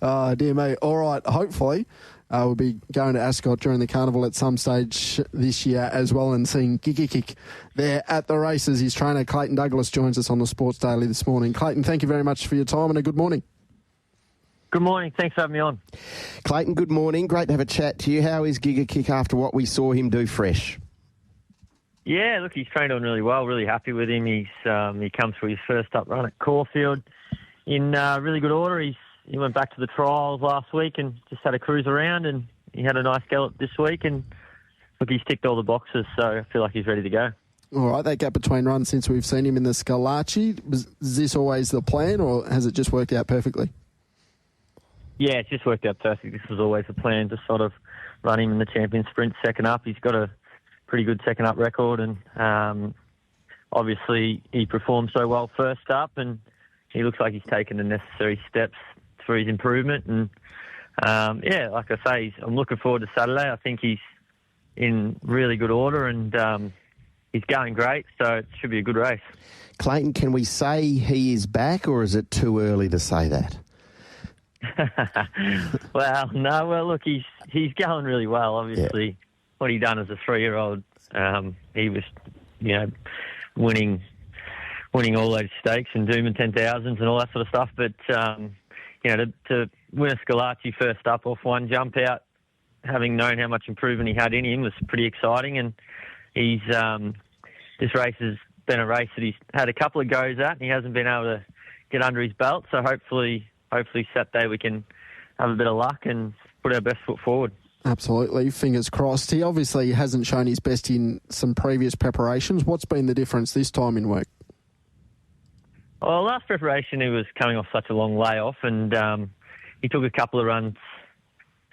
Oh, dear me. All right, hopefully we'll be going to Ascot during the carnival at some stage this year as well and seeing Giga Kick there at the races. His trainer, Clayton Douglas, joins us on the Sports Daily this morning. Clayton, thank you very much for your time and a good morning. Good morning. Thanks for having me on. Clayton, good morning. Great to have a chat to you. How is Giga Kick after what we saw him do fresh? Yeah, look, he's trained on really well. Really happy with him. He comes through his first up run at Caulfield in really good order. He went back to the trials last week and just had a cruise around, and he had a nice gallop this week. And look, he's ticked all the boxes, so I feel like he's ready to go. All right, that gap between runs since we've seen him in the Scalacci, was this always the plan, or has it just worked out perfectly? Yeah, it's just worked out perfect. This was always the plan, to sort of run him in the champion sprint second up. He's got a pretty good second up record, and obviously he performed so well first up, and he looks like he's taken the necessary steps for his improvement. And yeah, like I say, I'm looking forward to Saturday. I think he's in really good order, and he's going great, so it should be a good race. Clayton, can we say he is back, or is it too early to say that? Well, look, he's going really well. Obviously, what he done as a 3-year-old, he was, winning all those stakes and Doom and 10,000s and all that sort of stuff. But to win a Scalacci first up off one jump out, having known how much improvement he had in him, was pretty exciting. And he's this race has been a race that he's had a couple of goes at, and he hasn't been able to get under his belt. So hopefully Saturday we can have a bit of luck and put our best foot forward. Absolutely. Fingers crossed. He obviously hasn't shown his best in some previous preparations. What's been the difference this time in work? Well, last preparation he was coming off such a long layoff, and he took a couple of runs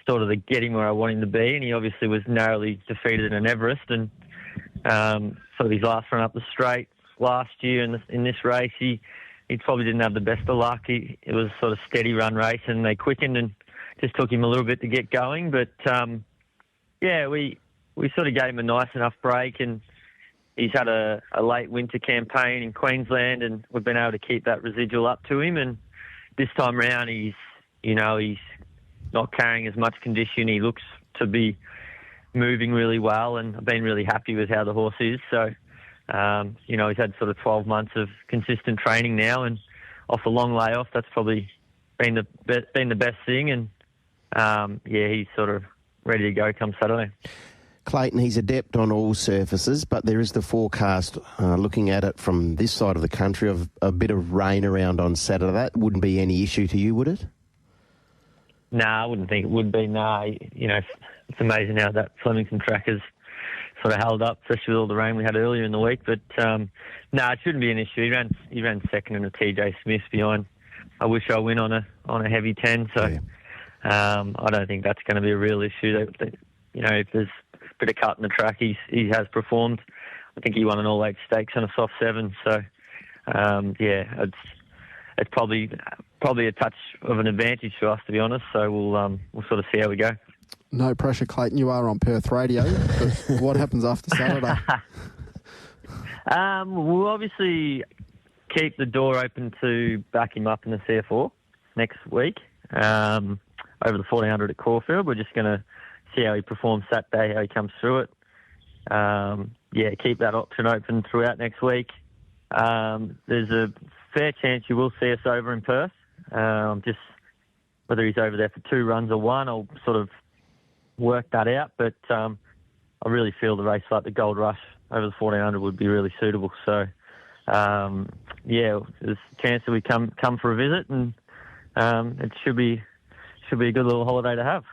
sort of to get him where I want him to be, and he obviously was narrowly defeated in Everest, and sort of his last run up the straight last year in this race, he probably didn't have the best of luck. It was sort of steady run race, and they quickened and just took him a little bit to get going. But, we sort of gave him a nice enough break, and he's had a late winter campaign in Queensland, and we've been able to keep that residual up to him. And this time round, he's not carrying as much condition. He looks to be moving really well, and I've been really happy with how the horse is. So, he's had sort of 12 months of consistent training now, and off a long layoff, that's probably been the best thing. And he's sort of ready to go come Saturday. Clayton, he's adept on all surfaces, but there is the forecast, looking at it from this side of the country, of a bit of rain around on Saturday. That wouldn't be any issue to you, would it? No, I wouldn't think it would be. No, it's amazing how that Flemington track has sort of held up, especially with all the rain we had earlier in the week. But it shouldn't be an issue. He ran second in a TJ Smith behind I Wish I Win on a heavy 10. So I don't think that's going to be a real issue. If there's a bit of cut in the track, he has performed. I think he won an all-8 stakes on a soft 7. So it's probably a touch of an advantage for us, to be honest. So we'll sort of see how we go. No pressure, Clayton. You are on Perth Radio. But what happens after Saturday? We'll obviously keep the door open to back him up in the CF4 next week over the 1400 at Caulfield. We're just going to see how he performs Saturday, how he comes through it. Keep that option open throughout next week. There's a fair chance you will see us over in Perth. Just whether he's over there for 2 runs or 1, I'll sort of work that out. But I really feel the race like the Gold Rush over the 1400 would be really suitable. So, there's a chance that we come for a visit, and it should be a good little holiday to have.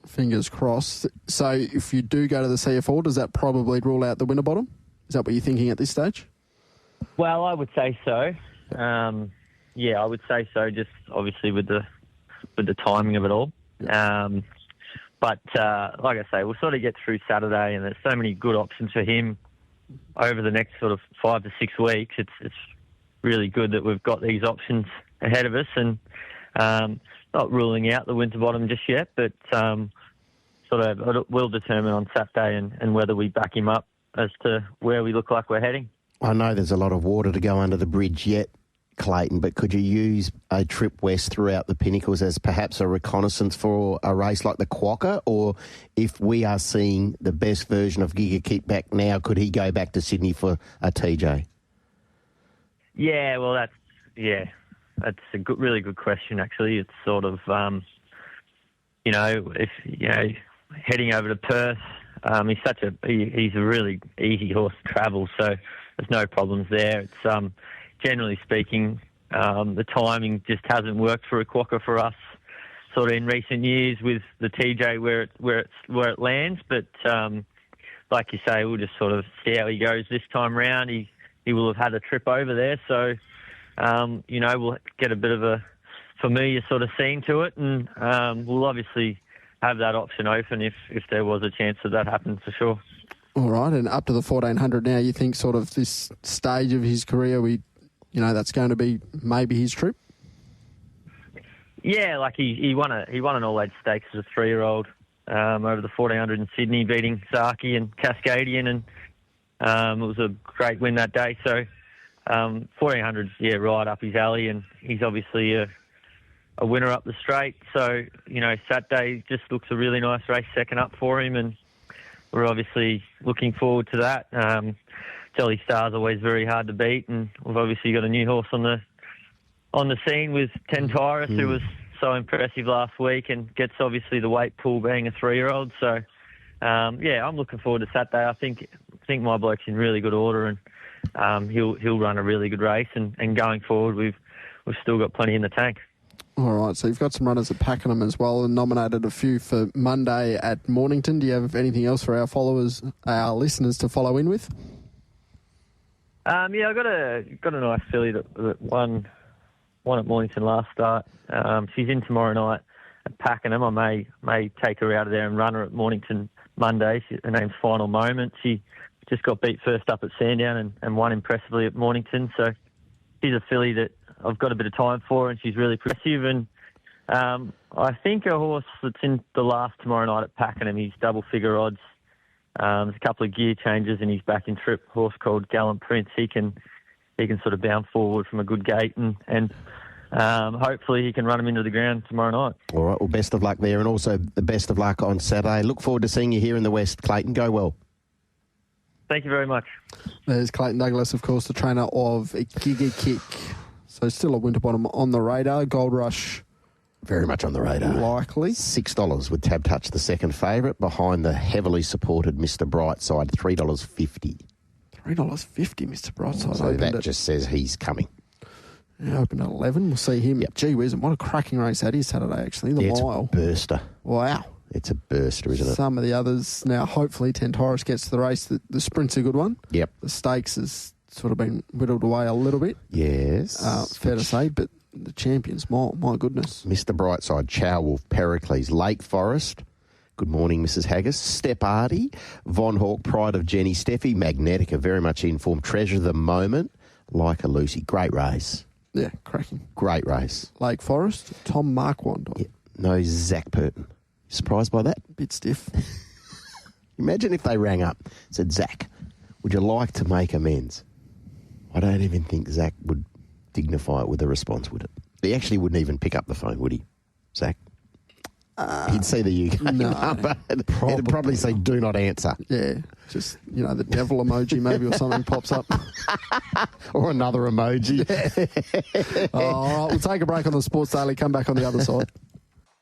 Fingers crossed. So if you do go to the CF4, does that probably rule out the Winterbottom? Is that what you're thinking at this stage? Well, I would say so. I would say so, just obviously with the timing of it all. Yeah. But like I say, we'll sort of get through Saturday, and there's so many good options for him over the next sort of 5 to 6 weeks. It's really good that we've got these options ahead of us, and not ruling out the Winterbottom just yet, but sort of will determine on Saturday and whether we back him up as to where we look like we're heading. I know there's a lot of water to go under the bridge yet, Clayton, but could you use a trip west throughout the Pinnacles as perhaps a reconnaissance for a race like the Quokka? Or if we are seeing the best version of Giga Kick back now, could he go back to Sydney for a TJ? Yeah, well, that's a really good question, actually. It's sort of, heading over to Perth, he's a really easy horse to travel, so there's no problems there. It's, generally speaking, the timing just hasn't worked for a Quokka for us, sort of in recent years with the TJ where it lands. But like you say, we'll just sort of see how he goes this time round. He will have had a trip over there, so we'll get a bit of a familiar sort of scene to it, and we'll obviously have that option open if there was a chance that happened for sure. All right, and up to the 1400 now, you think sort of this stage of his career, that's going to be maybe his trip? Yeah, like he won an All-Age Stakes as a 3-year-old over the 1400 in Sydney, beating Saki and Cascadian, and it was a great win that day. So 1400's right up his alley, and he's obviously a winner up the straight. So Saturday just looks a really nice race second up for him, and we're obviously looking forward to that. Jolly Star's always very hard to beat, and we've obviously got a new horse on the scene with Tentaris, who was so impressive last week and gets obviously the weight pull being a 3-year-old. So I'm looking forward to Saturday. I think my bloke's in really good order, and he'll run a really good race. And going forward, we've still got plenty in the tank. All right, so you've got some runners at Pakenham as well, and nominated a few for Monday at Mornington. Do you have anything else for our listeners to follow in with? I got a nice filly that won at Mornington last start. She's in tomorrow night at Pakenham. I may take her out of there and run her at Mornington Monday. Her name's Final Moment. She just got beat first up at Sandown and won impressively at Mornington. So she's a filly that I've got a bit of time for, and she's really progressive. And I think a horse that's in the last tomorrow night at Pakenham, he's double figure odds. There's a couple of gear changes in his back and trip. Horse called Gallant Prince. He can sort of bound forward from a good gate, and hopefully he can run him into the ground tomorrow night. All right, well, best of luck there, and also the best of luck on Saturday. Look forward to seeing you here in the West, Clayton. Go well. Thank you very much. There's Clayton Douglas, of course, the trainer of Giga Kick. So still a Winterbottom on the radar. Gold Rush, very much on the radar. Likely. $6 with Tab Touch, the second favourite, behind the heavily supported Mr. Brightside, $3.50. $3.50, Mr. Brightside. So that just says he's coming. Yeah, open at 11. We'll see him. Yep. Gee whiz, what a cracking race that is Saturday, actually. The mile. It's a burster. Wow. It's a burster, isn't it? Some of the others. Now, hopefully, Tentaris gets to the race. The sprint's a good one. Yep. The stakes has sort of been whittled away a little bit. Yes. Fair to say, but the Champions Mile, my goodness. Mr. Brightside, Chow Wolf, Pericles, Lake Forest. Good morning, Mrs. Haggis. Step Artie, Von Hawk, Pride of Jenny, Steffi, Magnetica, very much in form. Treasure the Moment, Like a Lucy. Great race. Yeah, cracking. Great race. Lake Forest, Tom Marquand. Yeah. No, Zach Purton. Surprised by that? Bit stiff. Imagine if they rang up and said, Zach, would you like to make amends? I don't even think Zach would dignify it with a response, would it? He actually wouldn't even pick up the phone, would he, Zach? He'd see the UK number. He'd probably say, do not answer. Yeah, just, the devil emoji maybe or something pops up. Or another emoji. Yeah. All right, we'll take a break on the Sports Daily, come back on the other side.